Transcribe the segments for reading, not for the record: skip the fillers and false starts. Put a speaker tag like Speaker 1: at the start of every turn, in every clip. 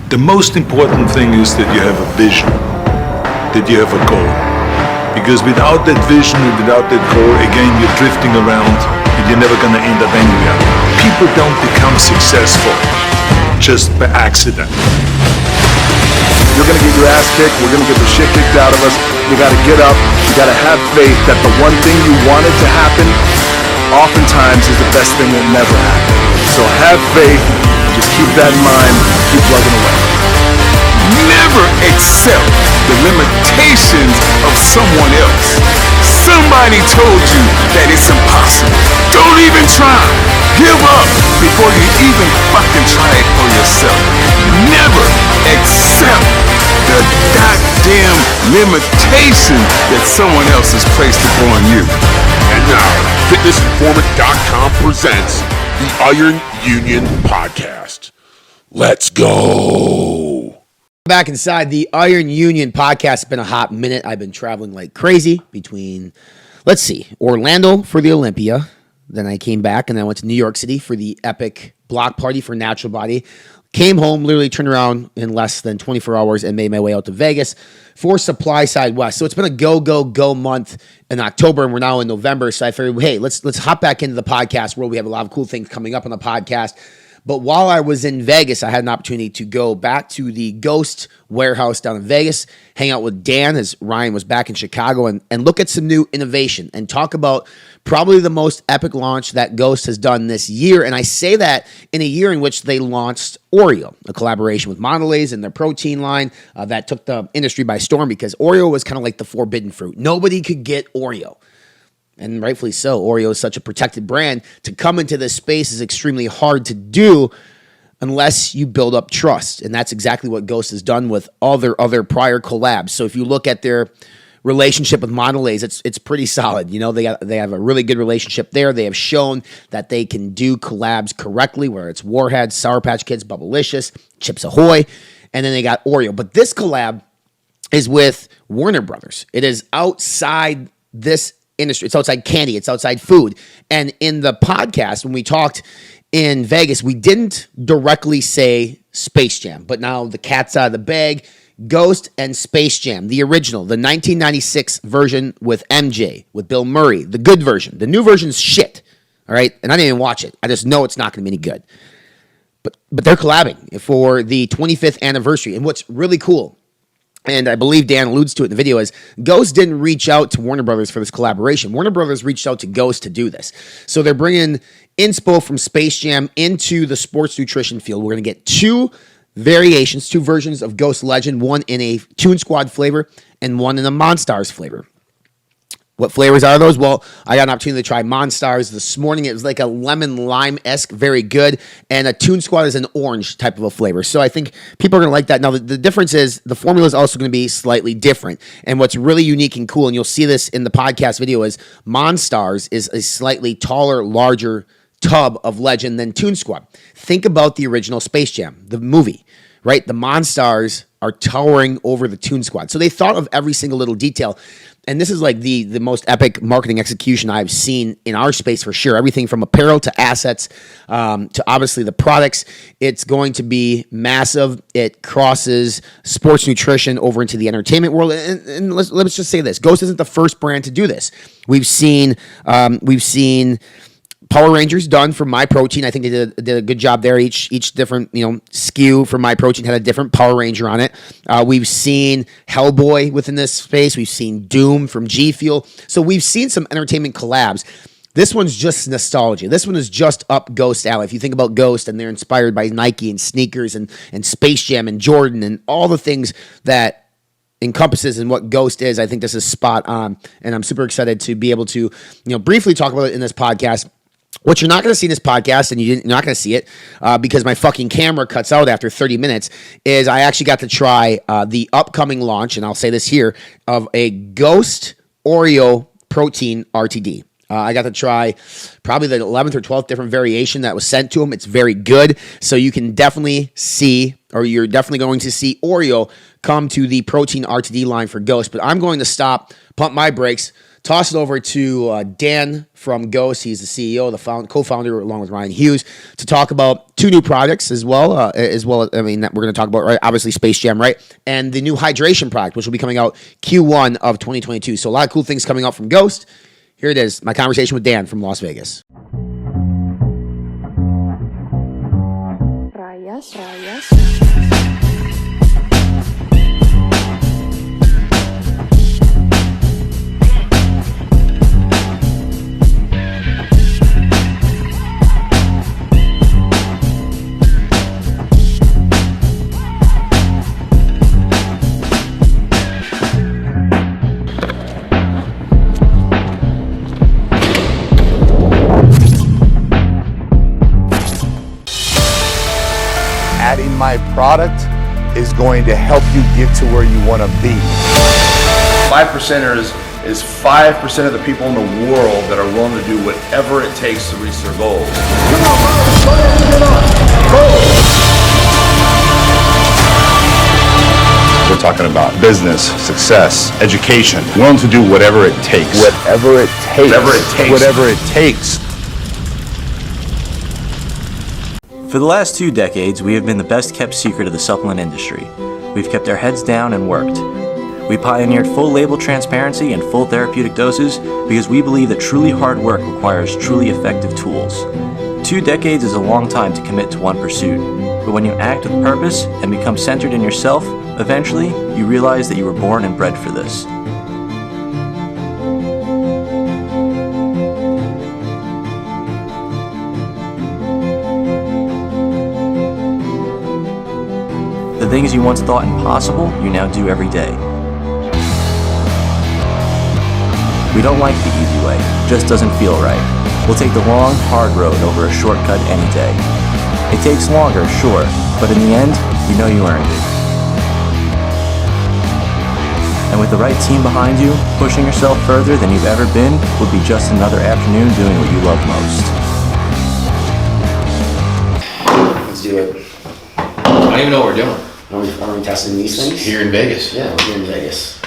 Speaker 1: The most important thing is that you have a vision, that you have a goal. Because without that vision and without that goal, again, you're drifting around and you're never gonna end up anywhere. People don't become successful just by accident.
Speaker 2: You're gonna get your ass kicked, we're gonna get the shit kicked out of us. You gotta get up, you gotta have faith that the one thing you wanted to happen oftentimes is the best thing that never happened. So have faith, just keep that in mind, keep plugging away.
Speaker 3: Never accept the limitations of someone else. Somebody told you that it's impossible. Don't even try. Give up before you even fucking try it for yourself. Never accept the goddamn limitation that someone else has placed upon you.
Speaker 4: And now, FitnessInformant.com presents the Iron Union Podcast. Let's go.
Speaker 5: Back inside the Iron Union Podcast. It's been a hot minute. I've been traveling like crazy between, Orlando for the Olympia. Then I came back and I went to New York City for the epic block party for Natural Body. Came home, literally turned around in less than 24 hours and made my way out to Vegas for Supply Side West. So it's been a go month in October, and we're now in November. So I figured, hey, let's hop back into the podcast world. We have a lot of cool things coming up on the podcast. But while I was in Vegas, I had an opportunity to go back to the Ghost warehouse down in Vegas, hang out with Dan as Ryan was back in Chicago, and look at some new innovation and talk about probably the most epic launch that Ghost has done this year. And I say that in a year in which they launched Oreo, a collaboration with Mondelez and their protein line that took the industry by storm, because Oreo was kind of like the forbidden fruit. Nobody could get Oreo. And rightfully so. Oreo is such a protected brand. To come into this space is extremely hard to do unless you build up trust. And that's exactly what Ghost has done with all their other prior collabs. So if you look at their relationship with Mondelez, it's pretty solid. You know, they have a really good relationship there. They have shown that they can do collabs correctly, where it's Warheads, Sour Patch Kids, Bubblicious, Chips Ahoy, and then they got Oreo. But this collab is with Warner Brothers. It is outside this industry. It's outside candy. It's outside food. And in the podcast, when we talked in Vegas, we didn't directly say Space Jam, but now the cat's out of the bag. Ghost and Space Jam, the original, the 1996 version with MJ, with Bill Murray, the good version. The new version's shit, all right? And I didn't even watch it. I just know it's not going to be any good. But they're collabing for the 25th anniversary. And what's really cool, and I believe Dan alludes to it in the video, is Ghost didn't reach out to Warner Brothers for this collaboration. Warner Brothers reached out to Ghost to do this. So they're bringing inspo from Space Jam into the sports nutrition field. We're going to get two variations, two versions of Ghost Legend, one in a Toon Squad flavor and one in a Monstars flavor. What flavors are those? Well, I got an opportunity to try Monstars this morning. It was like a lemon lime-esque, very good. And a Toon Squad is an orange type of a flavor. So I think people are going to like that. Now, the difference is the formula is also going to be slightly different. And what's really unique and cool, and you'll see this in the podcast video, is Monstars is a slightly taller, larger tub of Legend than Toon Squad. Think about the original Space Jam, the movie, right? The Monstars are towering over the Toon Squad. So they thought of every single little detail. And this is like the most epic marketing execution I've seen in our space for sure. Everything from apparel to assets to obviously the products. It's going to be massive. It crosses sports nutrition over into the entertainment world. And let's just say this. Ghost isn't the first brand to do this. We've seen Power Rangers done for My Protein. I think they did a good job there. Each different SKU for My Protein had a different Power Ranger on it. We've seen Hellboy within this space. We've seen Doom from G Fuel. So we've seen some entertainment collabs. This one's just nostalgia. This one is just up Ghost alley. If you think about Ghost and they're inspired by Nike and sneakers and Space Jam and Jordan and all the things that encompasses in what Ghost is, I think this is spot on. And I'm super excited to be able to briefly talk about it in this podcast. What you're not going to see in this podcast, and you're not going to see it because my fucking camera cuts out after 30 minutes, is I actually got to try the upcoming launch, and I'll say this here, of a Ghost Oreo Protein RTD. I got to try probably the 11th or 12th different variation that was sent to them. It's very good. So you can definitely see, or you're definitely going to see Oreo come to the Protein RTD line for Ghost. But I'm going to stop, pump my brakes, toss it over to Dan from Ghost. He's the CEO, the co-founder, along with Ryan Hughes, to talk about 2 new products as well. I mean, that we're going to talk about, right? Obviously, Space Jam, right? And the new hydration product, which will be coming out Q1 of 2022. So a lot of cool things coming out from Ghost. Here it is, my conversation with Dan from Las Vegas.
Speaker 6: Rayas.
Speaker 7: Adding my product is going to help you get to where you want to be.
Speaker 2: 5%ers is 5% of the people in the world that are willing to do whatever it takes to reach their goals.
Speaker 7: We're talking about business, success, education, willing to do whatever it takes. Whatever it takes.
Speaker 2: Whatever it takes.
Speaker 7: Whatever it takes.
Speaker 8: For the last 2 decades, we have been the best kept secret of the supplement industry. We've kept our heads down and worked. We pioneered full label transparency and full therapeutic doses because we believe that truly hard work requires truly effective tools. 2 decades is a long time to commit to one pursuit, but when you act with purpose and become centered in yourself, eventually you realize that you were born and bred for this. The things you once thought impossible, you now do every day. We don't like the easy way, it just doesn't feel right. We'll take the long, hard road over a shortcut any day. It takes longer, sure, but in the end, you know you earned it. And with the right team behind you, pushing yourself further than you've ever been would be just another afternoon doing what you love most.
Speaker 5: Let's do it.
Speaker 9: I don't even know what we're doing.
Speaker 5: Are we testing these things?
Speaker 9: Here in Vegas.
Speaker 5: Yeah, we're here in Vegas.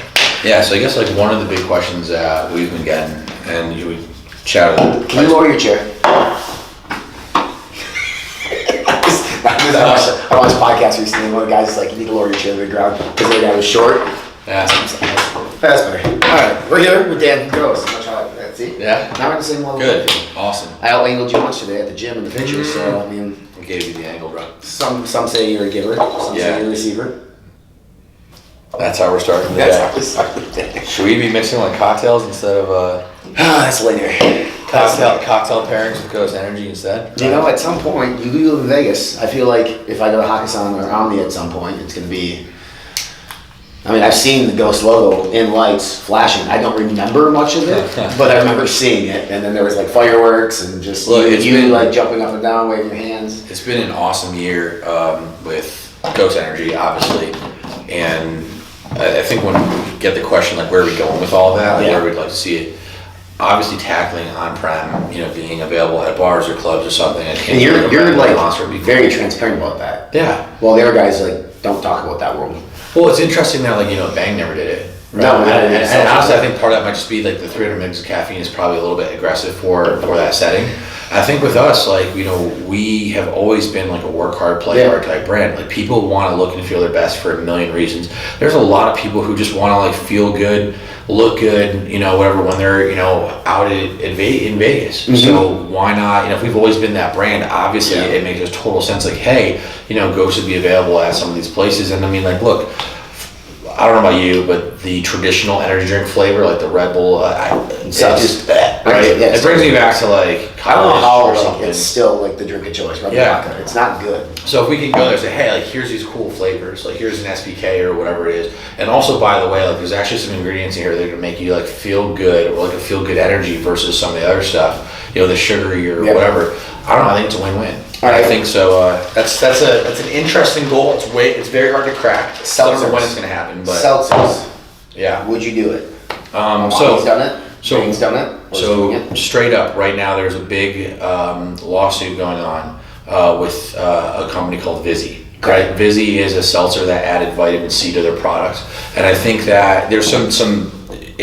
Speaker 9: Yeah, so I guess like one of the big questions that we've been getting, and you would chat about.
Speaker 5: Can you lower your chair? I watched a podcast recently. One of the guys is like, you need to lower your chair to the ground because the other guy was short.
Speaker 9: Yeah.
Speaker 5: That's better. All right, we're here with Dan from Ghost. See?
Speaker 9: Yeah.
Speaker 5: Now we're in the same level.
Speaker 9: Good. Awesome.
Speaker 5: I out-angled you yesterday at the gym in the picture, so I mean.
Speaker 9: I gave you the angle, bro.
Speaker 5: Some say you're a giver, some say you're a receiver.
Speaker 9: That's how we're starting the
Speaker 5: That's
Speaker 9: day.
Speaker 5: how we start the day.
Speaker 9: Should we be mixing like cocktails instead of
Speaker 5: That's later.
Speaker 9: cocktail pairings with Ghost Energy instead?
Speaker 5: You know, at some point, you live in Vegas. I feel like if I go to Hakkasan or Omni at some point, it's going to be. I mean, I've seen the Ghost logo in lights flashing. I don't remember much of it, but I remember seeing it. And then there was like fireworks and just you like jumping up and down, waving your hands.
Speaker 9: It's been an awesome year with Ghost Energy, obviously, and I think when we get the question like where are we going with all that, like where we'd like to see it, obviously tackling on-prem, being available at bars or clubs or something.
Speaker 5: And you're like very transparent about that.
Speaker 9: Yeah.
Speaker 5: Well, the other guys like don't talk about that world.
Speaker 9: Well, it's interesting that Bang never did it. Right?
Speaker 5: No,
Speaker 9: and honestly, I think part of that might just be like the 300 mgs of caffeine is probably a little bit aggressive for that setting. I think with us, we have always been like a work hard, play hard type brand. Like people want to look and feel their best for a million reasons. There's a lot of people who just want to like feel good, look good, whatever when they're out in Vegas. Mm-hmm. So why not? If we've always been that brand, obviously it makes a total sense. Like, hey, Go should be available at some of these places. And I mean, like, look. I don't know about you, but the traditional energy drink flavor, like the Red Bull, it just right. It brings me back to like college or something.
Speaker 5: It's still like the drink of choice. Red Bull, it's not good.
Speaker 9: So if we can go there and say, hey, like here's these cool flavors, like here's an SPK or whatever it is, and also by the way, like there's actually some ingredients in here that are gonna make you like feel good or like a feel good energy versus some of the other stuff, the sugary or whatever. I don't know. I think it's a win-win. I think so. That's an interesting goal. It's very hard to crack. I don't know when it's going to happen, but
Speaker 5: seltzers.
Speaker 9: Yeah.
Speaker 5: Would you do it?
Speaker 9: He's
Speaker 5: done it. He's done it.
Speaker 9: So straight up, right now there's a big lawsuit going on with a company called Vizzy. Okay. Right. Vizzy is a seltzer that added vitamin C to their product, and I think that there's some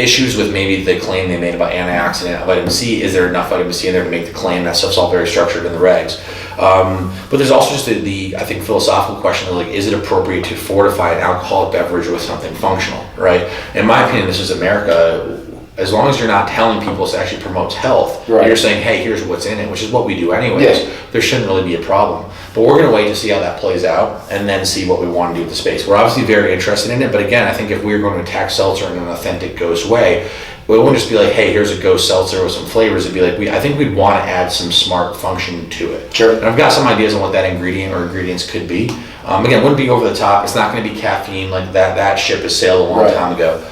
Speaker 9: issues with maybe the claim they made about antioxidant vitamin C. Is there enough vitamin C in there to make the claim? That stuff's all very structured in the regs. But there's also just the I think philosophical question of like, is it appropriate to fortify an alcoholic beverage with something functional, right? In my opinion, this is America. As long as you're not telling people it actually promotes health,
Speaker 5: Right.
Speaker 9: you're saying, hey, here's what's in it, which is what we do anyways.
Speaker 5: Yeah.
Speaker 9: There shouldn't really be a problem. But we're going to wait to see how that plays out and then see what we want to do with the space. We're obviously very interested in it, but again, I think if we were going to attack seltzer in an authentic Ghost way, it wouldn't just be like, hey, here's a Ghost seltzer with some flavors. It'd be like, I think we'd want to add some smart function to it.
Speaker 5: Sure.
Speaker 9: And I've got some ideas on what that ingredient or ingredients could be. Again, it wouldn't be over the top. It's not going to be caffeine like that. That ship has sailed a long time ago.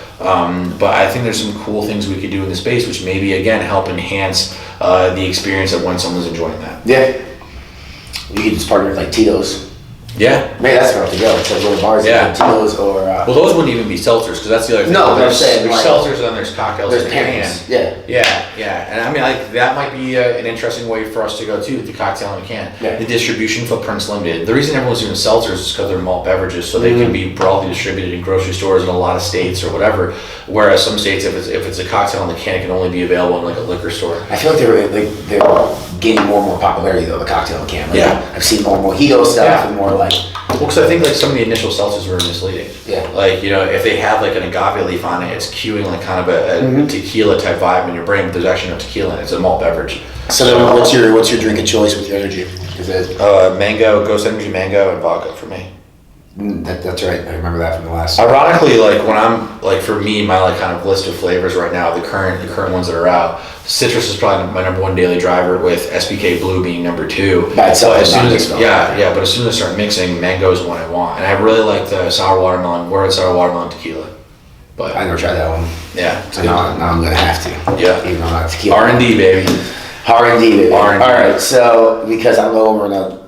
Speaker 9: But I think there's some cool things we could do in the space, which maybe again help enhance the experience of when someone's enjoying that.
Speaker 5: Yeah. You could just partner with like Tito's.
Speaker 9: Yeah.
Speaker 5: Maybe that's where to go. It's like go to bars
Speaker 9: Yeah.
Speaker 5: like Tito's or.
Speaker 9: Well, those wouldn't even be seltzers because that's the other thing.
Speaker 5: No,
Speaker 9: there's,
Speaker 5: I'm saying,
Speaker 9: there's
Speaker 5: like,
Speaker 9: seltzers and then there's cocktails.
Speaker 5: there's
Speaker 9: in the can.
Speaker 5: pairings. Yeah.
Speaker 9: Yeah. And I mean, like that might be an interesting way for us to go too. The cocktail in a can.
Speaker 5: Yeah.
Speaker 9: The distribution footprint's limited. The reason everyone's doing seltzers is because they're malt beverages, so they can be broadly distributed in grocery stores in a lot of states or whatever. Whereas some states, if it's a cocktail in the can, it can only be available in like a liquor store.
Speaker 5: I feel like they're gaining more and more popularity though. The cocktail in the can. Like,
Speaker 9: Yeah.
Speaker 5: I've seen more mojito stuff
Speaker 9: Yeah.
Speaker 5: and more like.
Speaker 9: Well, because I think like some of the initial seltzers were misleading.
Speaker 5: Yeah.
Speaker 9: Like, you know, if they have like an agave leaf on it, it's cueing like kind of a tequila type vibe in your brain, but there's actually no tequila in it. It's a malt beverage.
Speaker 5: So then, what's your drink of choice with your energy? Is it?
Speaker 9: Mango, Ghost Energy Mango, and vodka for me.
Speaker 5: That's right. I remember that from the last.
Speaker 9: Ironically, like when I'm like for me, my like kind of list of flavors right now, the current ones that are out, citrus is probably my number one daily driver, with SPK Blue being number 2.
Speaker 5: By itself,
Speaker 9: But as soon
Speaker 5: not
Speaker 9: as
Speaker 5: mixed
Speaker 9: but as soon as I start mixing, mango is the one I want, and I really like the sour watermelon. We're at sour watermelon tequila, but
Speaker 5: I never tried that one.
Speaker 9: yeah, it's
Speaker 5: So
Speaker 9: good.
Speaker 5: now I'm gonna have to.
Speaker 9: Yeah.
Speaker 5: Even though I'm not tequila.
Speaker 9: R&D baby.
Speaker 5: R&D, baby.
Speaker 9: R&D.
Speaker 5: All right. So because I'm over gonna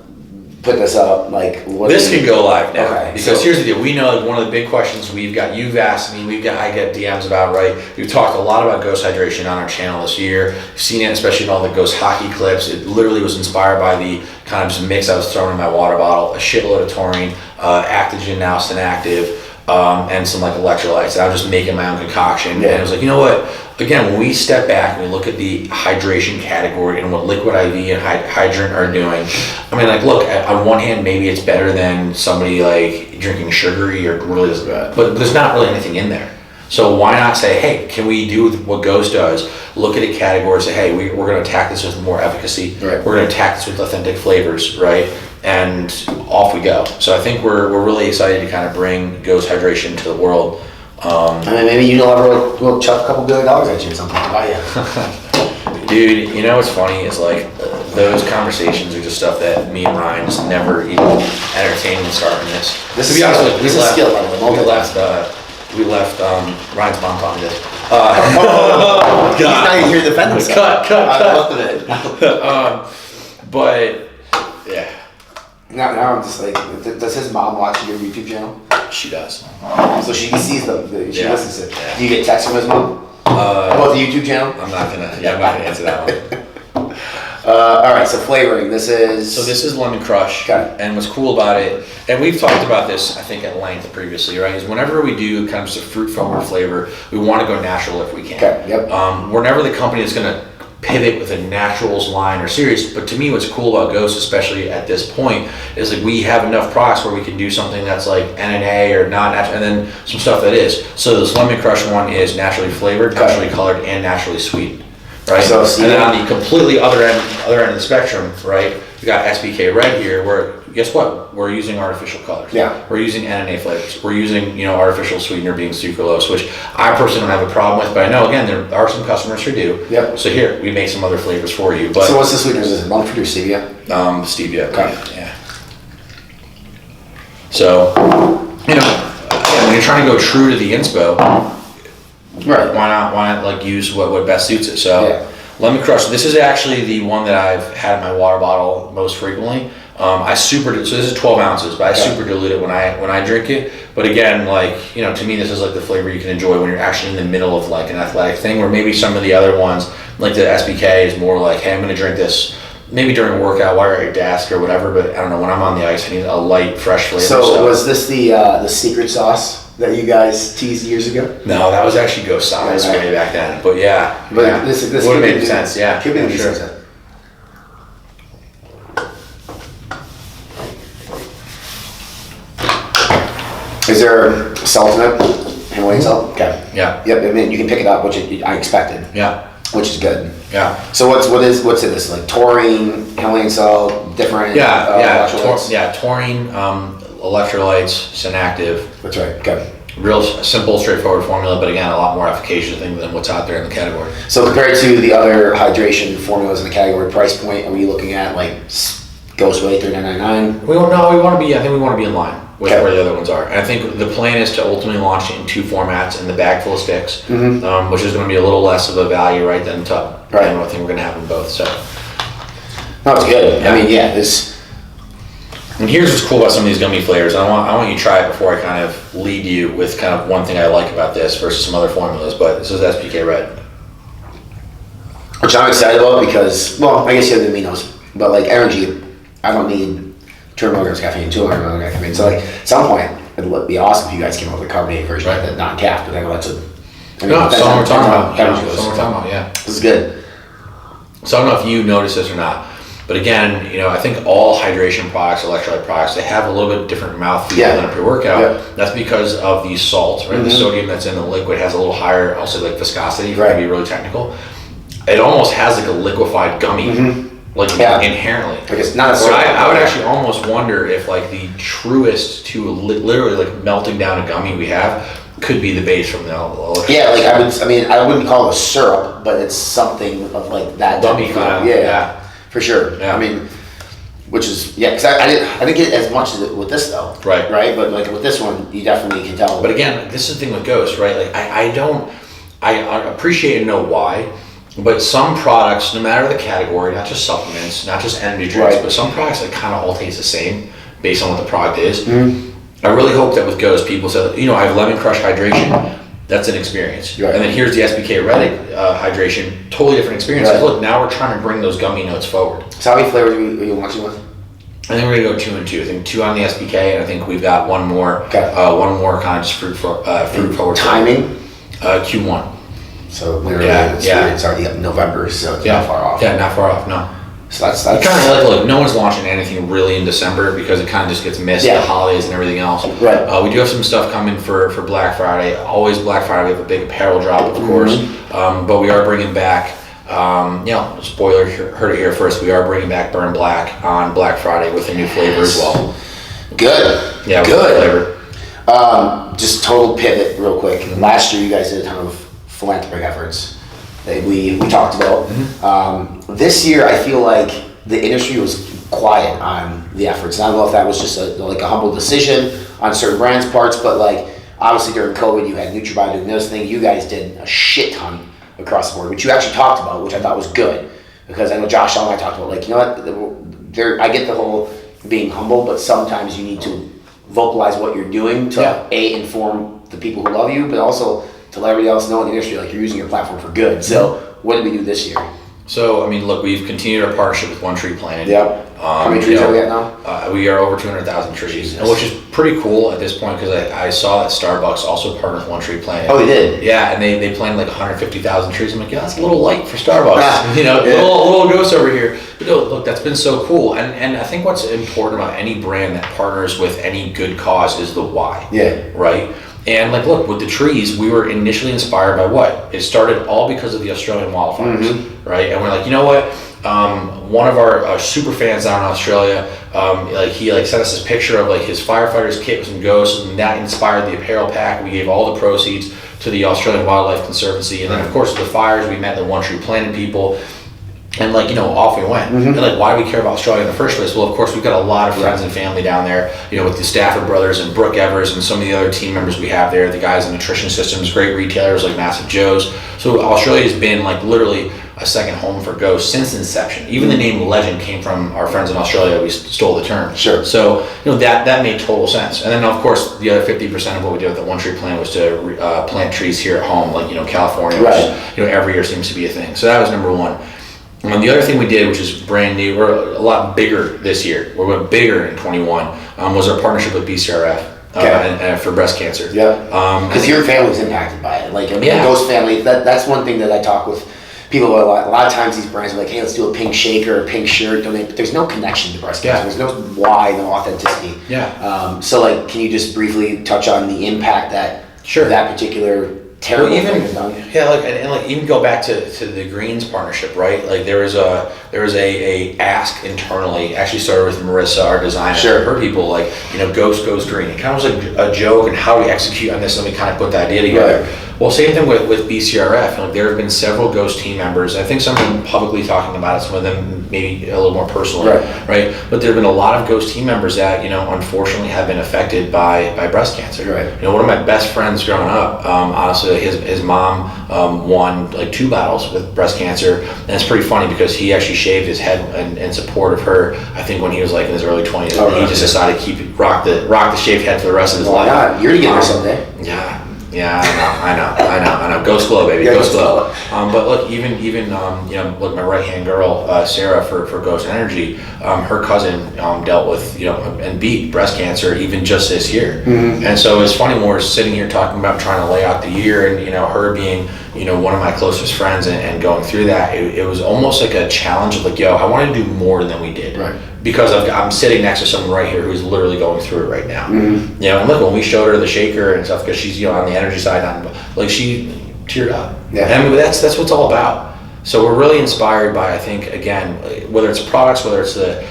Speaker 5: put this up, like what?
Speaker 9: This can go live now.
Speaker 5: Okay,
Speaker 9: Because
Speaker 5: so-
Speaker 9: here's the deal. We know like one of the big questions you've asked me, I get DMs about, right? We've talked a lot about Ghost hydration on our channel this year. You've seen it, especially in all the Ghost hockey clips. It literally was inspired by the kind of just mix I was throwing in my water bottle, a shitload of taurine, Actogen, now Synactive, and some like electrolytes. And I was just making my own concoction. And it was like, you know what? Again, when we step back and we look at the hydration category and what Liquid IV and Hydrant are doing, I mean, like, look, on one hand, maybe it's better than somebody like drinking sugary or really doesn't, but there's not really anything in there. So why not say, hey, can we do what Ghost does? Look at a category, say, hey, we're going to attack this with more efficacy.
Speaker 5: Right.
Speaker 9: We're going to attack this with authentic flavors, right? And off we go. So I think we're really excited to kind of bring Ghost hydration to the world.
Speaker 5: I mean, maybe we'll chuck a couple $1 billion at you or something to buy you.
Speaker 9: Dude, you know what's funny is like those conversations are just stuff that me and Ryan just never even entertained when starting this.
Speaker 5: This
Speaker 9: to
Speaker 5: is
Speaker 9: be honest
Speaker 5: skill.
Speaker 9: with you,
Speaker 5: This is skill, by the way.
Speaker 9: we left Ryan's mom taught me this.
Speaker 5: He's not even here to defend himself.
Speaker 9: Cut.
Speaker 5: I love it.
Speaker 9: But yeah,
Speaker 5: Now I'm just like, does his mom watch your YouTube channel?
Speaker 9: she does.
Speaker 5: So she sees she
Speaker 9: Yeah.
Speaker 5: listens to it.
Speaker 9: Yeah.
Speaker 5: Do you get texts from his mom about the YouTube channel?
Speaker 9: I'm not gonna answer that one.
Speaker 5: All right, so flavoring. This is
Speaker 9: Lemon Crush.
Speaker 5: Okay.
Speaker 9: And what's cool about it, and we've talked about this, I think, at length previously, right? Is whenever we do kind of just a fruit forward flavor, we want to go natural if we can.
Speaker 5: Okay, yep.
Speaker 9: We're never the company that's going to pivot with a naturals line or series, but to me, what's cool about Ghost, especially at this point, is like we have enough products where we can do something that's like NNA or not natural, and then some stuff that is. So this Lemon Crush one is naturally flavored, naturally colored, and naturally sweet. Right,
Speaker 5: So,
Speaker 9: and then on the completely other end of the spectrum, right, we got SPK Red here, where guess what? We're using artificial colors.
Speaker 5: Yeah.
Speaker 9: We're using NNA flavors. We're using artificial sweetener being sucralose, which I personally don't have a problem with, but I know again there are some customers who do.
Speaker 5: Yep.
Speaker 9: So here we make some other flavors for you. But
Speaker 5: so what's the sweeteners? Is it Mumford or stevia?
Speaker 9: stevia.
Speaker 5: Okay.
Speaker 9: Yeah. So again, when you're trying to go true to the inspo,
Speaker 5: Right.
Speaker 9: why not like use what best suits it? So
Speaker 5: Yeah.
Speaker 9: Lemon Crush, this is actually the one that I've had in my water bottle most frequently. So this is 12 ounces, but I super dilute it when I drink it. But again, like, to me, this is like the flavor you can enjoy when you're actually in the middle of like an athletic thing, where maybe some of the other ones, like the SBK, is more like, hey, I'm going to drink this maybe during a workout while you're at your desk or whatever, but I don't know, when I'm on the ice, I need a light, fresh flavor.
Speaker 5: So was this the secret sauce? that you guys teased years ago?
Speaker 9: No, that was actually Ghost size way back then. But yeah,
Speaker 5: But this
Speaker 9: would have
Speaker 5: could
Speaker 9: made sense. Yeah,
Speaker 5: Could be
Speaker 9: for
Speaker 5: the
Speaker 9: sure.
Speaker 5: sense. Is there salt in it? Himalayan salt? Okay.
Speaker 9: Yeah.
Speaker 5: Yep, I mean, you can pick it up, which I expected.
Speaker 9: Yeah.
Speaker 5: Which is good.
Speaker 9: Yeah.
Speaker 5: So what's in this? Like taurine, Himalayan salt, different electrolytes?
Speaker 9: Taurine, electrolytes, Synactive.
Speaker 5: That's right, okay.
Speaker 9: Real simple, straightforward formula, but again, a lot more efficacious thing than what's out there in the category.
Speaker 5: So compared to the other hydration formulas in the category, price point, are we looking at like Ghost Way $39.99?
Speaker 9: We want to be. I think we want to be in line with
Speaker 5: Okay.
Speaker 9: where the other ones are. And I think the plan is to ultimately launch it in 2 formats: in the bag full of sticks, which is going to be a little less of a value, right, than tub.
Speaker 5: Right.
Speaker 9: And I think we're going to have them both. So.
Speaker 5: No, it's good.
Speaker 9: Yeah.
Speaker 5: I mean, yeah, this.
Speaker 9: And here's what's cool about some of these gummy flavors. I want you to try it before I kind of lead you with kind of one thing I like about this versus some other formulas. But this is SPK Red.
Speaker 5: Which I'm excited about because, well, I guess you have the aminos, but like energy, I don't need 200 milligrams of caffeine, 200 milligrams of caffeine. So like at some point, it would be awesome if you guys came up with a carbonated version of that, not caffed, but I know that's a.
Speaker 9: No, that's what we're talking about.
Speaker 5: Energy
Speaker 9: That's
Speaker 5: goes.
Speaker 9: what we're talking about, yeah.
Speaker 5: This is good.
Speaker 9: So I don't know if you noticed this or not, but again, I think all hydration products, electrolyte products, they have a little bit different mouthfeel than a pre-workout.
Speaker 5: Yeah.
Speaker 9: That's because of these salts, right? The sodium that's in the liquid has a little higher, I'll say like viscosity, if I can be really technical. It almost has like a liquefied gummy, like inherently.
Speaker 5: Like it's not a
Speaker 9: So I would actually almost wonder if like the truest to literally like melting down a gummy we have could be the base from the electrolyte.
Speaker 5: Yeah, like I wouldn't call it a syrup, but it's something of like that.
Speaker 9: Gummy kind of,
Speaker 5: yeah. For sure.
Speaker 9: Yeah.
Speaker 5: I mean, which is, because I didn't get as much as with this though.
Speaker 9: Right.
Speaker 5: Right? But like with this one, you definitely can tell.
Speaker 9: But again, this is the thing with Ghost, right? Like I appreciate and know why, but some products, no matter the category, not just supplements, not just energy drinks, but some products that kind of all taste the same based on what the product is. I really hope that with Ghost, people say, I have Lemon Crush Hydration. That's an experience.
Speaker 5: Right.
Speaker 9: And then here's the SPK Red Hydration, totally different experience.
Speaker 5: Right.
Speaker 9: Look, now we're trying to bring those gummy notes forward.
Speaker 5: So how many flavors are you launching with?
Speaker 9: I think we're gonna go 2 and 2. I think 2 on the SPK, and I think we've got one more, one more kind of just fruit forward.
Speaker 5: Timing?
Speaker 9: Q1.
Speaker 5: So literally,
Speaker 9: Yeah.
Speaker 5: it's already up in November, so it's not far off.
Speaker 9: Yeah, not far off. No.
Speaker 5: So that's
Speaker 9: Kind of like, look, no one's launching anything really in December because it kind of just gets missed, the holidays and everything else.
Speaker 5: Right.
Speaker 9: We do have some stuff coming for Black Friday. Always Black Friday, we have a big apparel drop, of course. But we are bringing back, spoiler, heard it here first, we are bringing back Burn Black on Black Friday with a new flavor as well.
Speaker 5: Good.
Speaker 9: Yeah, with
Speaker 5: good flavor. Just total pivot real quick. Last year you guys did a ton of philanthropic efforts that we talked about. This year I feel like the industry was quiet on the efforts. And I don't know if that was just a humble decision on certain brands' parts, but like obviously during COVID you had NutriBio doing this thing. You guys did a shit ton across the board, which you actually talked about, which I thought was good. Because I know Josh and I talked about, like, I get the whole being humble, but sometimes you need to vocalize what you're doing to inform the people who love you, but also to let everybody else know in the industry, like, you're using your platform for good. So what did we do this year?
Speaker 9: So, I mean, look, we've continued our partnership with One Tree Planet.
Speaker 5: Yep. How many trees are we at now?
Speaker 9: We are over 200,000 trees, which is pretty cool at this point because I saw that Starbucks also partnered with One Tree Planet.
Speaker 5: Oh, they did?
Speaker 9: Yeah, and they planted like 150,000 trees. I'm like, yeah, that's a little light for Starbucks. Little ghost over here. But no, look, that's been so cool. And I think what's important about any brand that partners with any good cause is the why.
Speaker 5: Yeah.
Speaker 9: Right? And like, look, with the trees, we were initially inspired by what? It started all because of the Australian wildfires, right? And we're like, you know what? One of our super fans down in Australia, he sent us this picture of like his firefighter's kit with some ghosts, and that inspired the apparel pack. We gave all the proceeds to the Australian Wildlife Conservancy, and then of course with the fires, we met the One Tree Planet people. And off we went. And why do we care about Australia in the first place? Well, of course, we've got a lot of friends and family down there, with the Stafford brothers and Brooke Evers and some of the other team members we have there, the guys in Nutrition Systems, great retailers like Massive Joe's. So Australia has been like literally a second home for Ghost since inception. Even the name Legend came from our friends in Australia. We stole the term.
Speaker 5: Sure.
Speaker 9: So, that made total sense. And then, of course, the other 50% of what we did with the One Tree Planet was to plant trees here at home, like, California, which, every year seems to be a thing. So that was number one. And the other thing we did, which is brand new, we're a lot bigger this year, we went bigger in 21, was our partnership with BCRF. and for breast cancer.
Speaker 5: Yeah. Because your family's impacted by it. Like, I mean,
Speaker 9: Yeah.
Speaker 5: Ghost family, that's one thing that I talk with people about a lot. A lot of times these brands are like, hey, let's do a pink shake or a pink shirt, donate. But there's no connection to breast cancer.
Speaker 9: Yeah.
Speaker 5: There's no why, no authenticity.
Speaker 9: Yeah.
Speaker 5: So, like, can you just briefly touch on the impact that that particular terrible thing has done?
Speaker 9: Yeah, like even go back to the Greens partnership, right? Like there was a ask internally, actually started with Marissa, our designer.
Speaker 5: Sure.
Speaker 9: Her people, like, Ghost goes green. It kind of was like a joke, and how we execute on this, and we kind of put the idea together.
Speaker 5: Right.
Speaker 9: Well, same thing with BCRF. Like, there have been several Ghost team members. I think some of them publicly talking about it, some of them maybe a little more personally, right? But there have been a lot of Ghost team members that unfortunately have been affected by breast cancer.
Speaker 5: Right.
Speaker 9: One of my best friends growing up, honestly, his mom won like 2 battles with breast cancer, and it's pretty funny because he actually shaved his head in support of her. I think when he was like in his early 20s, he just decided to rock the shaved head for the rest of his life.
Speaker 5: God, you're together someday.
Speaker 9: Yeah, I know. Ghost glow, baby, ghost glow. But look, even look, my right hand girl, Sarah for Ghost Energy, her cousin dealt with and beat breast cancer even just this year. Mm-hmm. And so it's funny when we're sitting here talking about trying to lay out the year, and her being one of my closest friends and going through that, it was almost like a challenge of like, I want to do more than we did. Right. Because I'm sitting next to someone right here who's literally going through it right now. Mm-hmm. And look, when we showed her the shaker and stuff, because she's on the energy side, like she teared up. Yeah. And I mean, that's what it's all about. So we're really inspired by, I think, again, whether it's products, whether it's the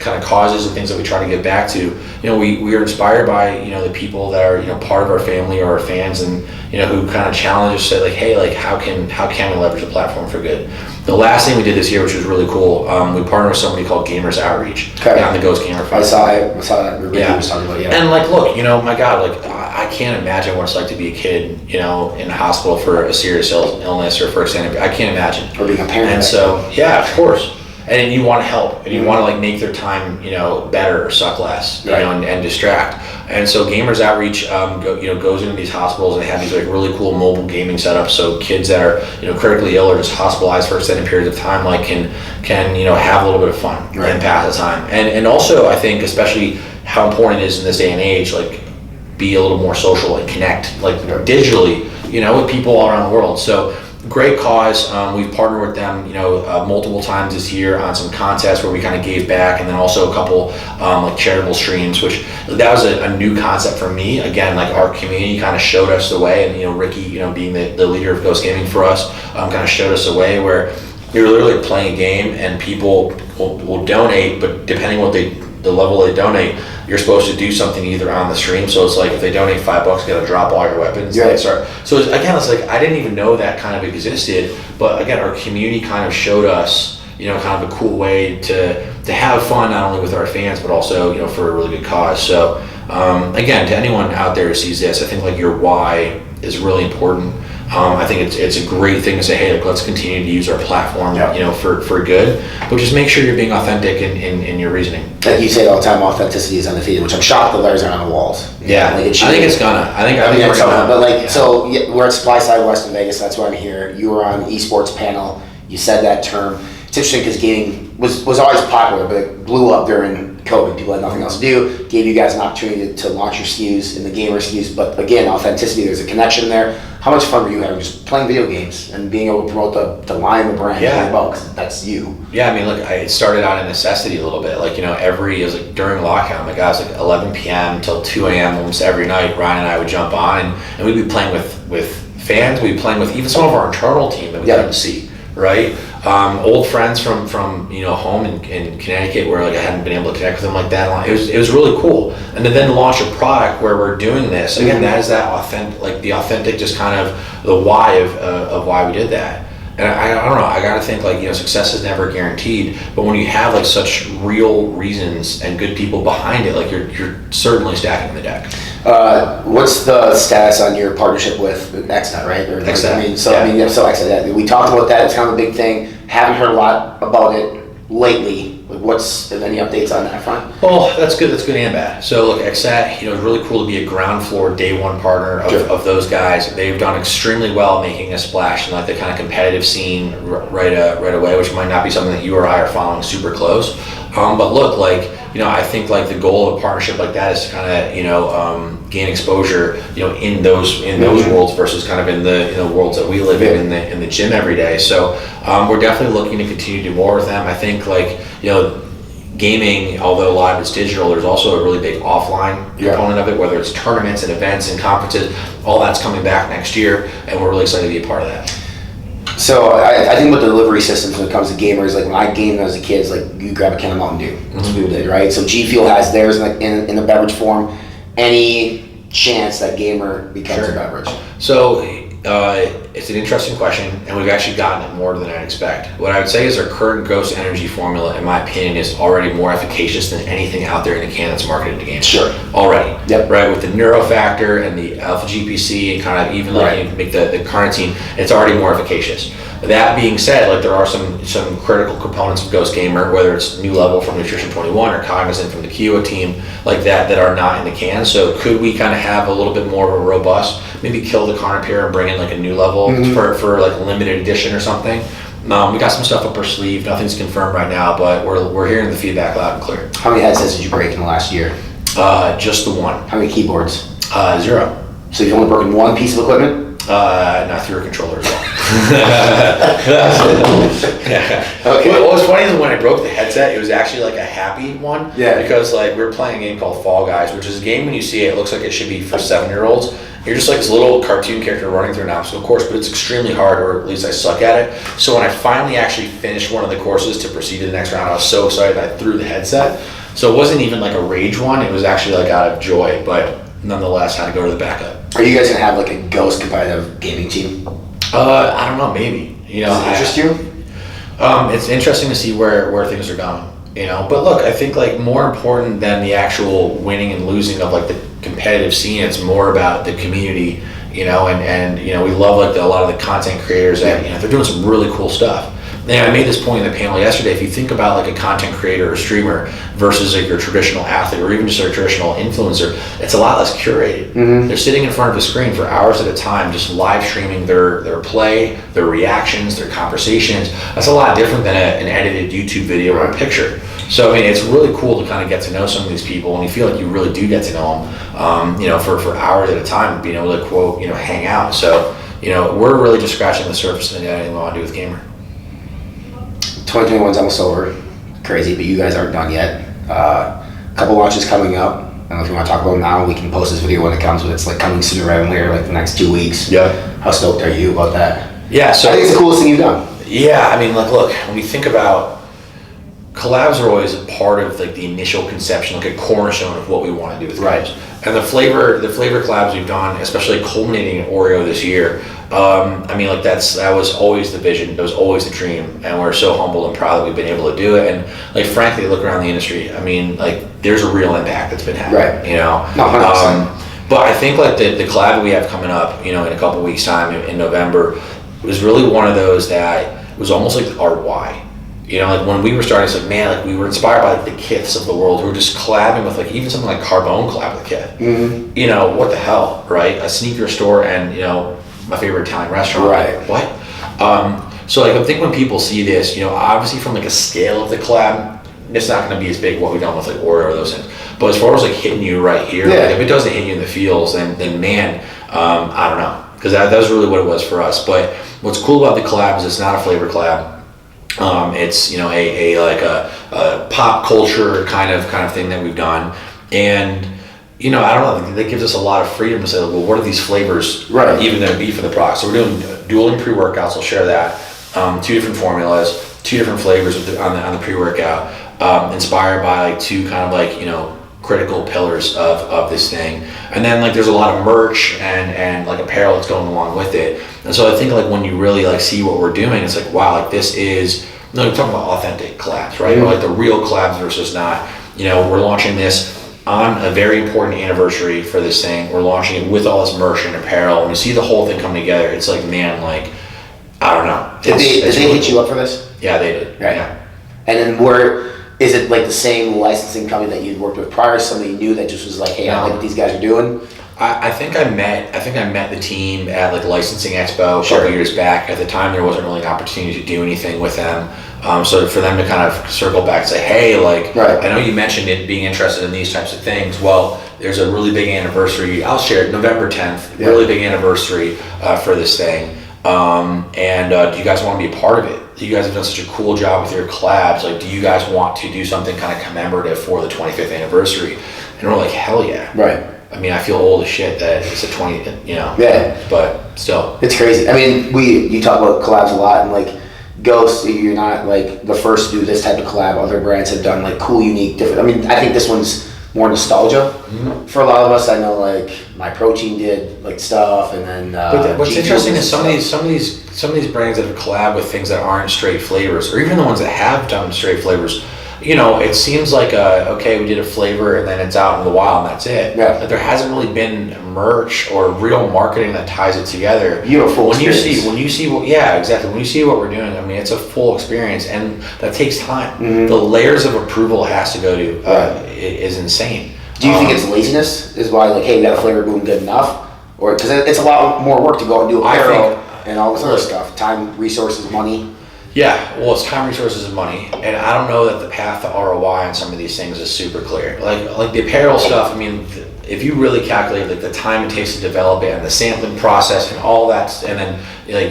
Speaker 9: kind of causes and things that we try to get back to, we are inspired by, the people that are, part of our family or our fans, and, who kind of challenge us, say like, hey, like how can we leverage the platform for good? The last thing we did this year, which was really cool, we partnered with somebody called Gamers Outreach on the Ghost Gamer Fund.
Speaker 5: I saw that Ricky was talking about,
Speaker 9: And like, look, my God, like I can't imagine what it's like to be a kid, in the hospital for a serious illness or for extended. I can't imagine.
Speaker 5: Or being a parent.
Speaker 9: And so, yeah, of course. And you want to help, and you want to like make their time, better or suck less, and distract. And so Gamers Outreach, goes into these hospitals, and they have these like really cool mobile gaming setups. So kids that are, critically ill or just hospitalized for extended periods of time, like can have a little bit of fun and pass the time. And also, I think especially how important it is in this day and age, like be a little more social and connect, like digitally, with people all around the world. So. Great cause. We've partnered with them, multiple times this year on some contests where we kind of gave back, and then also a couple like charitable streams, which that was a new concept for me. Again, like our community kind of showed us the way, and Ricky, being the leader of Ghost Gaming for us, kind of showed us the way where you're literally playing a game and people will donate, but depending what the level they donate, you're supposed to do something either on the stream. So it's like if they donate $5, you gotta drop all your weapons.
Speaker 5: Yeah.
Speaker 9: So again, it's like I didn't even know that kind of existed. But again, our community kind of showed us, kind of a cool way to have fun, not only with our fans, but also, for a really good cause. So again, to anyone out there who sees this, I think like your why is really important. I think it's a great thing to say, hey, let's continue to use our platform, for good, but just make sure you're being authentic in your reasoning.
Speaker 5: Like you say all the time, authenticity is undefeated, which I'm shocked the letters aren't on the walls.
Speaker 9: Yeah, I think it's gonna. I think we're gonna.
Speaker 5: But like, so we're at Supply Side West in Vegas. That's why I'm here. You were on esports panel. You said that term. It's interesting because gaming was always popular, but it blew up during COVID. People had nothing else to do. Gave you guys an opportunity to launch your SKUs in the gamer SKUs. But again, authenticity. There's a connection there. How much fun were you having just playing video games and being able to promote the line of the brand?
Speaker 9: Yeah,
Speaker 5: because that's you.
Speaker 9: Yeah, I mean, look, it started out of necessity a little bit. Like, it was like during lockdown, my guys, like 11 p.m. till 2 a.m. almost every night. Ryan and I would jump on, and we'd be playing with fans. We'd be playing with even some of our internal team that we couldn't see. Right, old friends from home in Connecticut, where like I hadn't been able to connect with them like that. It was really cool, and to then launch a product where we're doing this again. That is that authentic, like the authentic, just kind of the why of why we did that. And I don't know. I gotta think like success is never guaranteed, but when you have like such real reasons and good people behind it, like you're certainly stacking the deck.
Speaker 5: What's the status on your partnership with XNet, right? Or,
Speaker 9: XNet.
Speaker 5: So XNet. We talked about that. It's kind of a big thing. Haven't heard a lot about it lately. Like, what's any updates on that front?
Speaker 9: Well, that's good. That's good and bad. So look, XNet, it's really cool to be a ground floor day one partner of those guys. They've done extremely well making a splash in like the kind of competitive scene right away, which might not be something that you or I are following super close. But look, like, I think like the goal of a partnership like that is to kind of, gain exposure, in those worlds versus kind of in the worlds that we live in the gym every day. So we're definitely looking to continue to do more with them. I think like, gaming, although a lot of it's digital, there's also a really big offline component of it, whether it's tournaments and events and conferences. All that's coming back next year, and we're really excited to be a part of that.
Speaker 5: So I think with the delivery systems when it comes to gamers, like when I gamed as a kid, it's like you grab a can of Mountain Dew. That's what people did, right? So G Fuel has theirs in a beverage form. Any chance that gamer becomes a beverage?
Speaker 9: So it's an interesting question, and we've actually gotten it more than I'd expect. What I would say is our current Ghost Energy formula, in my opinion, is already more efficacious than anything out there in the can that's marketed to gamers.
Speaker 5: Sure.
Speaker 9: Already.
Speaker 5: Yep.
Speaker 9: Right, with the neuro factor and the alpha GPC and kind of even like you make the carnitine, it's already more efficacious. That being said, like there are some critical components of Ghost Gamer, whether it's New Level from Nutrition 21 or Cognizant from the Kiowa team, like that are not in the can. So could we kind of have a little bit more of a robust, maybe kill the Carnipure and bring in like a New Level for like limited edition or something? We got some stuff up our sleeve. Nothing's confirmed right now, but we're hearing the feedback loud and clear.
Speaker 5: How many headsets did you break in the last year?
Speaker 9: Just the one.
Speaker 5: How many keyboards?
Speaker 9: 0.
Speaker 5: So you've only broken one piece of equipment?
Speaker 9: Not through a controller as well.
Speaker 5: Okay.
Speaker 9: What was funny is when I broke the headset, it was actually like a happy one.
Speaker 5: Yeah.
Speaker 9: Because like we were playing a game called Fall Guys, which is a game when you see it, it looks like it should be for 7-year-olds. You're just like this little cartoon character running through an obstacle course, but it's extremely hard, or at least I suck at it. So when I finally actually finished one of the courses to proceed to the next round, I was so excited that I threw the headset. So it wasn't even like a rage one, it was actually like out of joy, but nonetheless had to go to the backup.
Speaker 5: Are you guys gonna have like a Ghost competitive gaming team?
Speaker 9: I don't know, maybe.
Speaker 5: Does it interest you?
Speaker 9: It's interesting to see where things are going. But look, I think like more important than the actual winning and losing of like the competitive scene, it's more about the community, and we love like a lot of the content creators that they're doing some really cool stuff. And I made this point in the panel yesterday. If you think about like a content creator or streamer versus like your traditional athlete or even just a traditional influencer, it's a lot less curated. They're sitting in front of a screen for hours at a time, just live streaming their play, their reactions, their conversations. That's a lot different than an edited YouTube video or a picture. So I mean, it's really cool to kind of get to know some of these people, and you feel like you really do get to know them, for hours at a time, being able to quote, hang out. So we're really just scratching the surface of anything we want to do with Gamer.
Speaker 5: 2021's almost over. Crazy, but you guys aren't done yet. Couple launches coming up. I don't know if you want to talk about them now. We can post this video when it comes, but it's like coming sooner rather than later, like the next 2 weeks.
Speaker 9: Yeah.
Speaker 5: How stoked are you about that?
Speaker 9: Yeah, so
Speaker 5: I think it's the coolest thing you've done.
Speaker 9: Yeah, I mean, like, look, when we think about collabs are always a part of like the initial conception, like a cornerstone of what we want to do with games. And the flavor collabs we've done, especially culminating in Oreo this year, I mean, like that was always the vision, that was always the dream, and we're so humbled and proud that we've been able to do it. And like, frankly, look around the industry. I mean, like, there's a real impact that's been happening.
Speaker 5: No, 100%.
Speaker 9: But I think like the collab that we have coming up, in a couple weeks' time in November, was really one of those that was almost like our why. Like when we were starting, it's like, man, like we were inspired by like the Kiths of the world who were just collabing with like even something like Carbone collab with Kith. What the hell, right? A sneaker store and my favorite Italian restaurant.
Speaker 5: Right.
Speaker 9: What? So like I think when people see this, obviously from like a scale of the collab, it's not going to be as big what we've done with like Oreo or those things. But as far as like hitting you right here, like if it doesn't hit you in the feels, then man, I don't know, because that was really what it was for us. But what's cool about the collab is it's not a flavor collab. It's a pop culture kind of thing that we've done, and I don't know, that gives us a lot of freedom to say, well, what are these flavors even going to be for the product? So we're doing dueling pre-workouts. I'll share that. 2 different formulas, 2 different flavors on the pre-workout, inspired by like 2 kind of like critical pillars of this thing. And then like there's a lot of merch and like apparel that's going along with it. And so I think like when you really like see what we're doing, it's like, wow, like this is, you're talking about authentic collabs, right? Or like the real collabs versus not. We're launching this on a very important anniversary for this thing. We're launching it with all this merch and apparel, and you see the whole thing come together. It's like, man, like, I don't know.
Speaker 5: Did they hit you up for this?
Speaker 9: Yeah, they did.
Speaker 5: Right.
Speaker 9: Yeah.
Speaker 5: And then is it like the same licensing company that you'd worked with prior? Somebody new that just was like, hey, I like what these guys are doing?
Speaker 9: I think I met the team at like Licensing Expo a couple years back. At the time, there wasn't really an opportunity to do anything with them. So for them to kind of circle back and say, hey, like, I know you mentioned it being interested in these types of things. Well, there's a really big anniversary. I'll share it, November 10th, really big anniversary for this thing. Do you guys want to be a part of it? You guys have done such a cool job with your collabs. Like, do you guys want to do something kind of commemorative for the 25th anniversary? And we're like, hell yeah.
Speaker 5: Right.
Speaker 9: I mean, I feel old as shit that it's a 20, you know.
Speaker 5: Yeah.
Speaker 9: But still.
Speaker 5: It's crazy. I mean, you talk about collabs a lot, and like, Ghost, you're not like the first to do this type of collab. Other brands have done like cool, unique, different. I mean, I think this one's more nostalgia for a lot of us. I know like My Protein did like stuff, and then.
Speaker 9: But what's interesting is some of these brands that have collab with things that aren't straight flavors, or even the ones that have done straight flavors. You know, it seems like okay, we did a flavor and then it's out in the wild and that's it.
Speaker 5: Yeah.
Speaker 9: But there hasn't really been merch or real marketing that ties it together.
Speaker 5: You have a full experience.
Speaker 9: When you see what you see what we're doing, I mean, it's a full experience, and that takes time. The layers of approval it has to go to is insane.
Speaker 5: Do you think it's laziness? Is why like, hey, we got a flavor, boom, good enough, or because it's a lot more work to go and do apparel and all this other stuff, time, resources, money.
Speaker 9: Yeah, well, it's time, resources, and money, and I don't know that the path to ROI on some of these things is super clear. Like the apparel stuff. I mean, if you really calculate like the time it takes to develop it and the sampling process and all that, and then like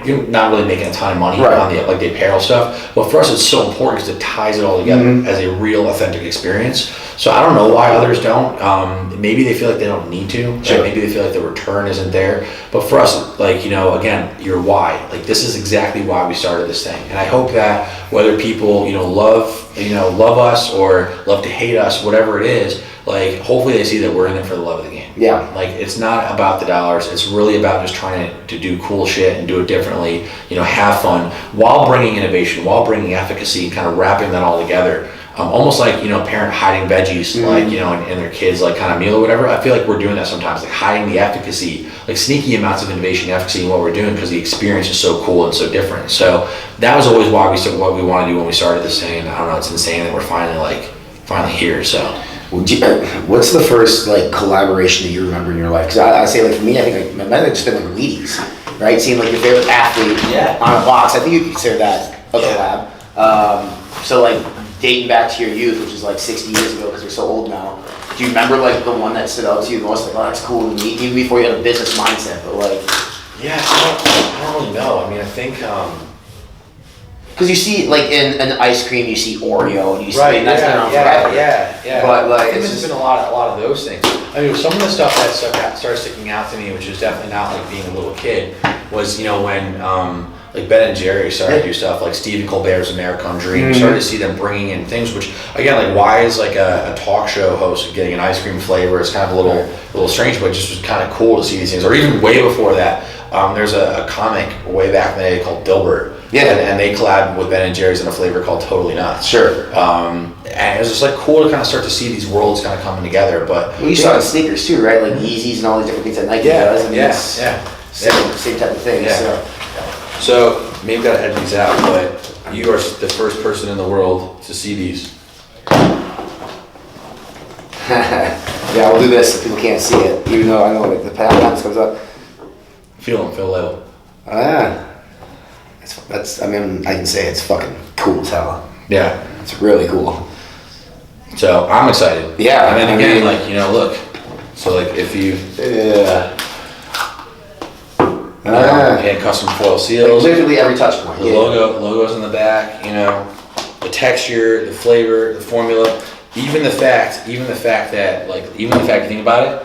Speaker 9: you're not really making a ton of money on the the apparel stuff. But for us, it's so important because it ties it all together as a real, authentic experience. So I don't know why others don't. Maybe they feel like they don't need to. Sure. Maybe they feel like the return isn't there. But for us, like, again, your why. Like, this is exactly why we started this thing. And I hope that whether people, love us or love to hate us, whatever it is, like, hopefully they see that we're in it for the love of the game.
Speaker 5: Yeah.
Speaker 9: Like, it's not about the dollars. It's really about just trying to do cool shit and do it differently, have fun while bringing innovation, while bringing efficacy, and kind of wrapping that all together. Almost like, parent hiding veggies, like, in their kids, like, kind of meal or whatever. I feel like we're doing that sometimes, like hiding the efficacy, like sneaky amounts of innovation and efficacy in what we're doing because the experience is so cool and so different. So that was always why what we want to do when we started this thing. And I don't know, it's insane that we're finally here, so.
Speaker 5: What's the first like collaboration that you remember in your life? Because I say like for me, I think it might have just been like Wheaties, right? Seeing like your favorite athlete on a box. I think you consider that a collab. So like dating back to your youth, which is like 60 years ago because you're so old now. Do you remember like the one that stood out to you the most? Like, oh, that's cool and neat, even before you had a business mindset. But like,
Speaker 9: I don't really know. I mean, I think.
Speaker 5: Because you see, like in an ice cream, you see Oreo, and you see
Speaker 9: right,
Speaker 5: that's been around forever.
Speaker 9: Yeah.
Speaker 5: But like,
Speaker 9: I think there's been a lot of those things. I mean, some of the stuff that started sticking out to me, which is definitely not like being a little kid, was when like Ben and Jerry started to do stuff like Stephen Colbert's American Dream. Started to see them bringing in things, which again, like why is like a talk show host getting an ice cream flavor? It's kind of a little strange, but it just was kind of cool to see these things. Or even way before that, there's a comic way back in the day called Dilbert. Yeah, and they collabed with Ben and Jerry's in a flavor called Totally Nuts. Sure. And it was just like cool to kind of start to see these worlds kind of coming together. But
Speaker 5: you saw it in sneakers too, right? Like Yeezys and all these different things that Nike does. And same type of thing.
Speaker 9: Yeah. So maybe we gotta edit these out, but you are the first person in the world to see these.
Speaker 5: Yeah, we'll do this so people can't see it, even though I know like the path comes up.
Speaker 9: Feel level.
Speaker 5: That's. I mean, I can say it's fucking cool as hell.
Speaker 9: Yeah,
Speaker 5: it's really cool.
Speaker 9: So I'm excited.
Speaker 5: Yeah,
Speaker 9: and then again, look. So like if you and custom foil seals.
Speaker 5: Like literally every touch point.
Speaker 9: The logos in the back. The texture, the flavor, the formula. Even the fact that you think about it.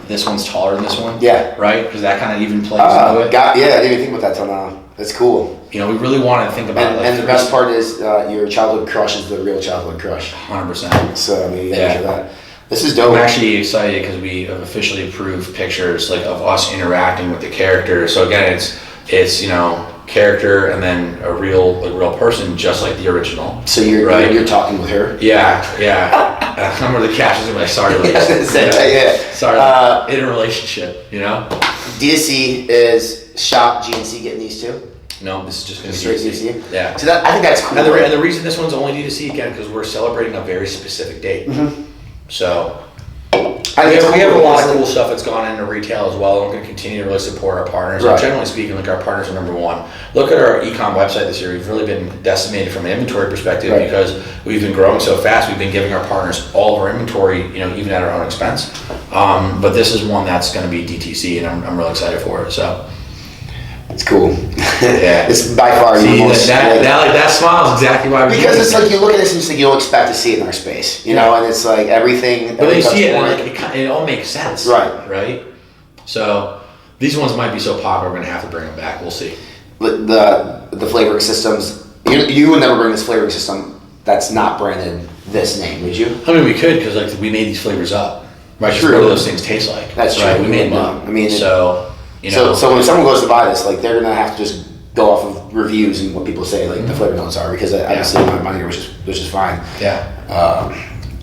Speaker 9: This one's taller than this one. Yeah. Right? Because that kind of even plays into it.
Speaker 5: I didn't even think about that till now. That's cool.
Speaker 9: We really want to think about
Speaker 5: and the best part is your childhood crush is the real childhood crush.
Speaker 9: 100%.
Speaker 5: So I mean, you gotta show that. This is dope.
Speaker 9: I'm actually excited because we have officially approved pictures like of us interacting with the character. So again, it's character and then a real person just like the original.
Speaker 5: So you're talking with her?
Speaker 9: Yeah. I remember the captions in my sorry sorry in a relationship,
Speaker 5: D2C is Shop GNC getting these two?
Speaker 9: No, this is just going to
Speaker 5: be
Speaker 9: straight
Speaker 5: D2C. Yeah. So I think that's cool.
Speaker 9: And the reason this one's only D2C again because we're celebrating a very specific date. So we have a lot of cool stuff that's gone into retail as well. And we're going to continue to really support our partners.
Speaker 5: Right.
Speaker 9: And generally speaking, like our partners are number one. Look at our e-com website this year. We've really been decimated from an inventory perspective because we've been growing so fast. We've been giving our partners all of our inventory, even at our own expense. But this is one that's going to be DTC, and I'm really excited for it. So.
Speaker 5: It's cool.
Speaker 9: Yeah.
Speaker 5: It's by far the most.
Speaker 9: That smile is exactly why.
Speaker 5: Because it's like you look at this and it's like you don't expect to see it in our space, know, and it's like everything.
Speaker 9: But then you see it, and it all makes sense.
Speaker 5: Right.
Speaker 9: So these ones might be so popular, we're gonna have to bring them back. We'll see.
Speaker 5: The flavoring systems. You would never bring this flavoring system that's not branded this name, would you?
Speaker 9: I mean, we could because like we made these flavors up. Right. True. What do those things taste like?
Speaker 5: That's
Speaker 9: right.
Speaker 5: true.
Speaker 9: We made them up.
Speaker 5: I mean,
Speaker 9: so.
Speaker 5: So when someone goes to buy this, like they're gonna have to just go off of reviews and what people say, like the flavor notes are, because obviously my ear was just fine.
Speaker 9: Yeah.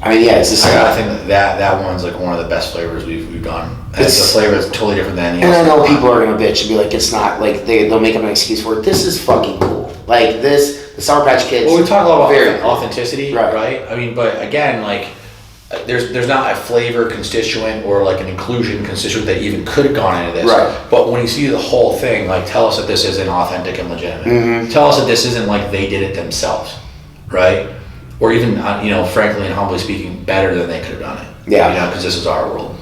Speaker 5: I mean, yeah, it's just.
Speaker 9: I think that one's like one of the best flavors we've done. It's a flavor that's totally different than anything
Speaker 5: else. And I know
Speaker 9: people
Speaker 5: are gonna bitch and be like, it's not like they'll make up an excuse for it. This is fucking cool. Like the Sour Patch Kids.
Speaker 9: Well, we talk a lot about authenticity,
Speaker 5: right?
Speaker 9: I mean, but again, like. There's not a flavor constituent or like an inclusion constituent that even could have gone into this.
Speaker 5: Right.
Speaker 9: But when you see the whole thing, like tell us that this isn't authentic and legitimate.
Speaker 5: Mm-hmm.
Speaker 9: Tell us that this isn't like they did it themselves, right? Or even frankly and humbly speaking, better than they could have done it.
Speaker 5: Yeah.
Speaker 9: Because this is our world.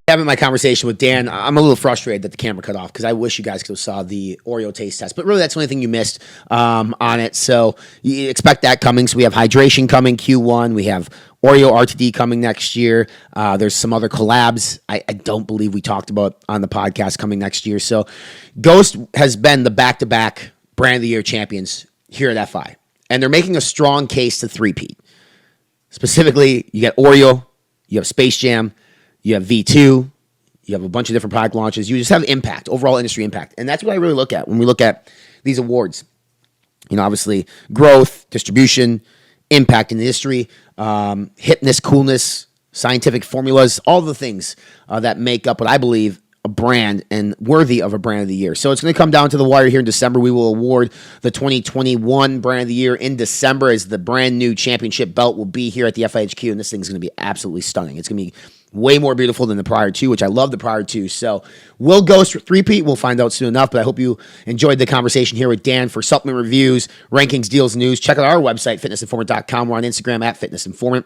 Speaker 5: Having my conversation with Dan, I'm a little frustrated that the camera cut off because I wish you guys could have saw the Oreo taste test. But really, that's the only thing you missed on it. So you expect that coming. So we have hydration coming Q1. We have Oreo RTD coming next year. There's some other collabs I don't believe we talked about on the podcast coming next year. So Ghost has been the back-to-back Brand of the Year champions here at FI. And they're making a strong case to three-peat. Specifically, you got Oreo, you have Space Jam, you have V2, you have a bunch of different product launches. You just have impact, overall industry impact. And that's what I really look at when we look at these awards. Obviously, growth, distribution, impact in the industry, hipness, coolness, scientific formulas, all the things that make up what I believe a brand and worthy of a Brand of the Year. So it's going to come down to the wire here in December. We will award the 2021 Brand of the Year in December as the brand new championship belt will be here at the FIHQ, and this thing's going to be absolutely stunning. It's going to be way more beautiful than the prior two, which I love the prior two. So will Ghost three-peat? We'll find out soon enough, but I hope you enjoyed the conversation here with Dan. For supplement reviews, rankings, deals, news, check out our website, fitnessinformant.com. We're on Instagram at fitnessinformant.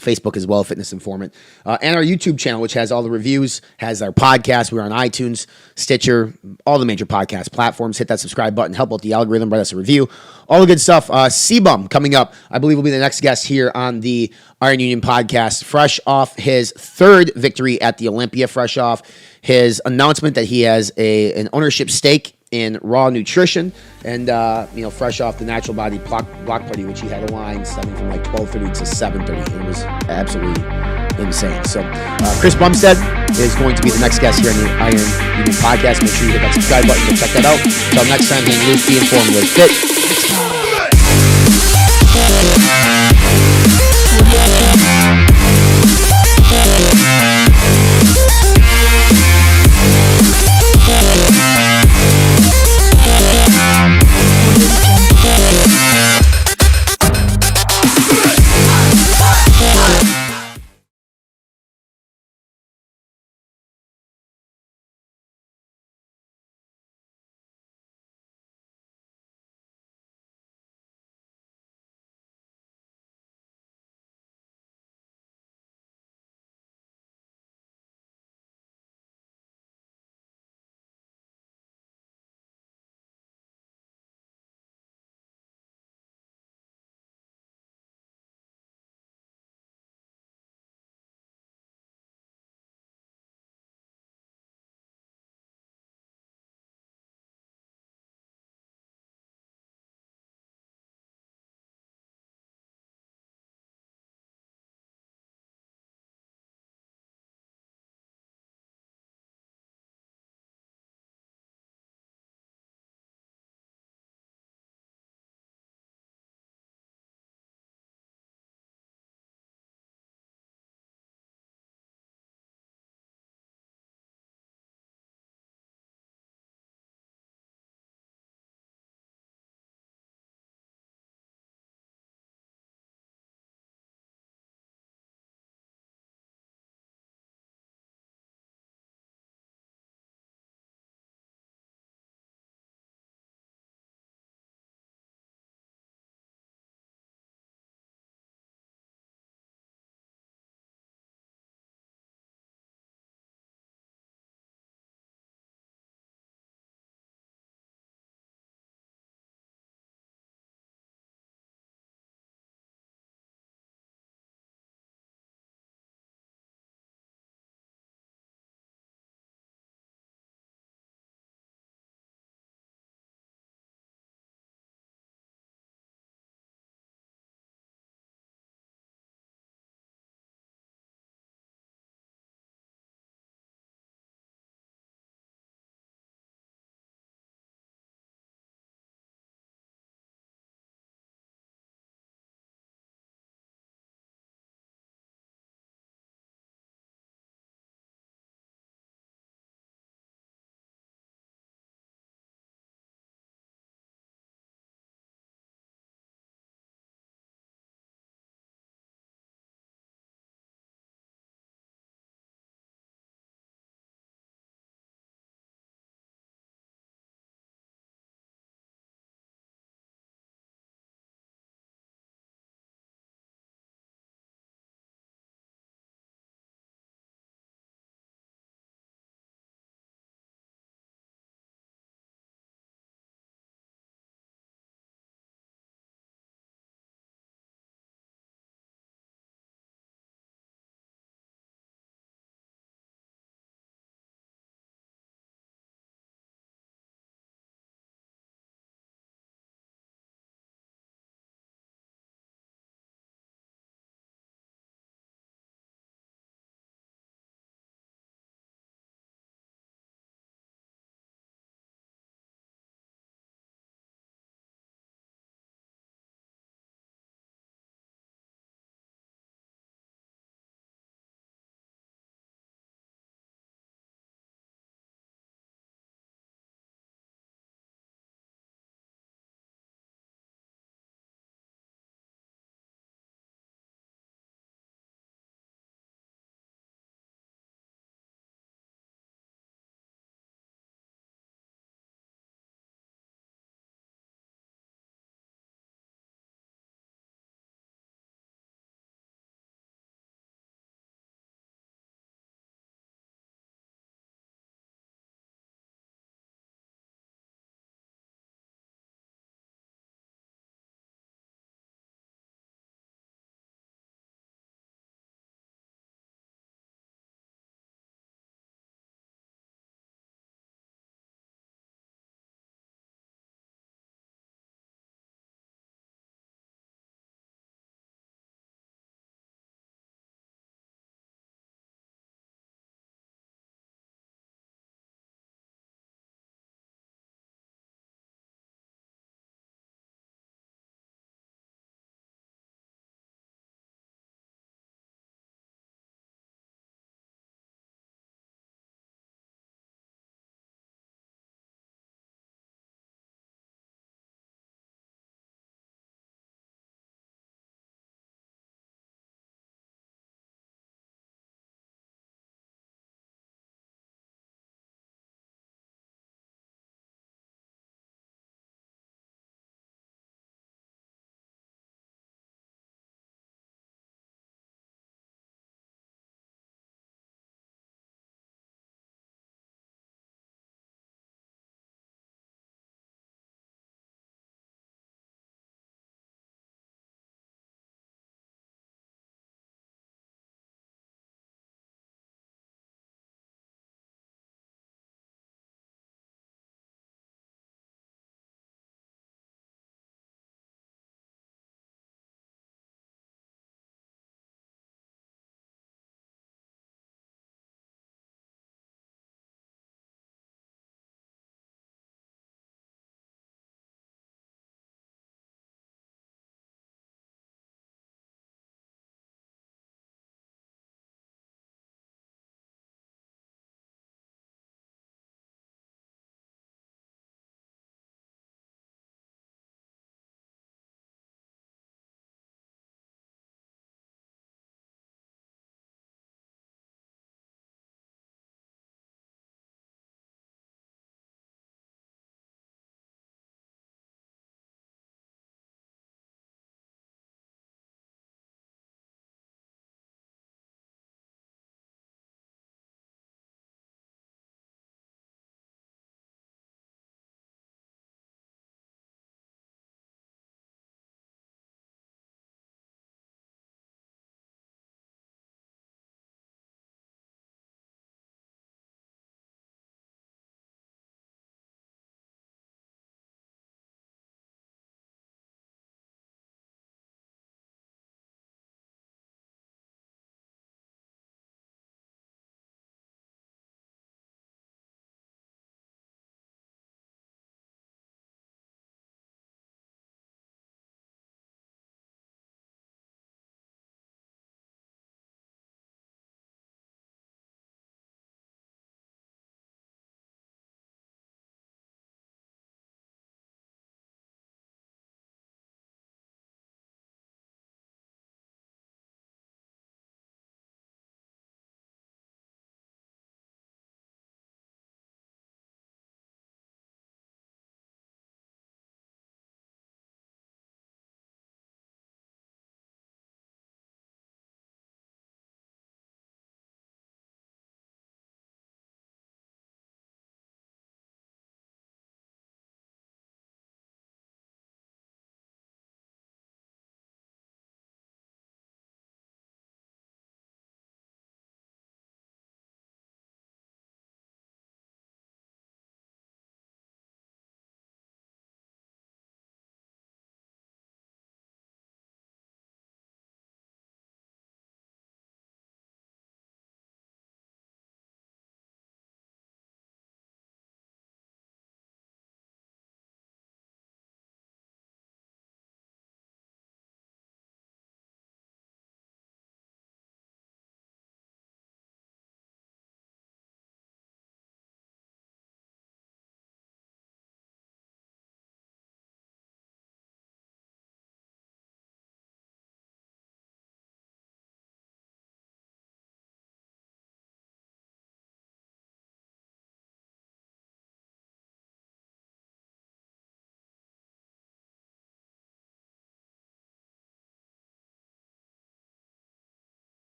Speaker 5: Facebook as well, Fitness Informant, and our YouTube channel, which has all the reviews, has our podcast. We're on iTunes, Stitcher, all the major podcast platforms. Hit that subscribe button, help out the algorithm, write us a review, all the good stuff. C-Bum coming up, I believe will be the next guest here on the Iron Union podcast, fresh off his third victory at the Olympia, fresh off his announcement that he has an ownership stake in Raw Nutrition, and fresh off the Natural Body block party, which he had a line starting from like 12:30 to 7:30. It was absolutely insane. So Chris Bumstead is going to be the next guest here on the Iron Union Podcast. Make sure you hit that subscribe button to check that out. Until next time, hang loose, be informed, live fit. Let's go.